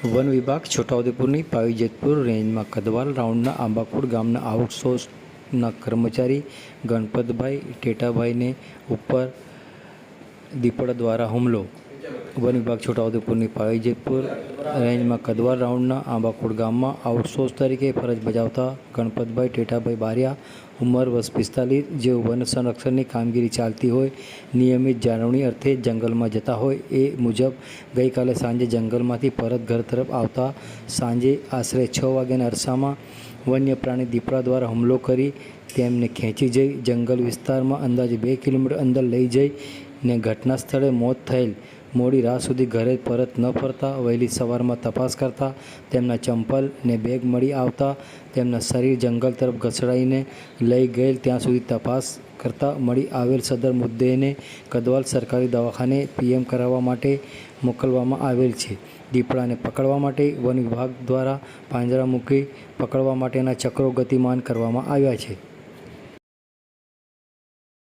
One વિભાગ છોટાઉદેપુરની પાવી જેતપુર રેન્જમાં કદવાલ રાઉન્ડના આંબાખોડ ગામના આઉટસોર્સના કર્મચારી ગણપતભાઈ ટેટાભાઈને ઉપર દીપડા દ્વારા હુમલો. વન વિભાગ છોટાઉદેપુરની પાવી જેતપુર રેન્જમાં કદવાલ રાઉન્ડના આંબાખોડ ગામમાં આઉટસોર્સ તરીકે ફરજ બજાવતા ગણપતભાઈ ટેટાભાઈ બારિયા ઉંમર વર્ષ 45 જેઓ વન સંરક્ષણની કામગીરી ચાલતી હોય નિયમિત જાળવણી અર્થે જંગલમાં જતા હોય એ મુજબ ગઈકાલે સાંજે જંગલમાંથી પરત ઘર તરફ આવતા સાંજે આશરે 6 વાગ્યાના અરસામાં વન્ય પ્રાણી દીપડા દ્વારા હુમલો કરી તેમને ખેંચી જઈ જંગલ વિસ્તારમાં અંદાજે 2 કિલોમીટર અંદર લઈ જઈને ઘટના સ્થળે મોત થયેલ. મોડી રાત સુધી ઘરે પરત ન ફરતા વહેલી સવારમાં તપાસ કરતા તેમના ચંપલ ને બેગ મળી આવતા તેમના શરીર જંગલ તરફ ઘસડાઈને લઈ ગયેલ. ત્યાં સુધી તપાસ કરતા મળી આવેલ સદર મૃતદેહને કદવાલ સરકારી દવાખાને પીએમ કરાવવા માટે મોકલવામાં આવેલ છે. દીપડાને પકડવા માટે વન વિભાગ દ્વારા પાંજરા મૂકી પકડવા માટેના ચક્રો ગતિમાન કરવામાં આવ્યા છે.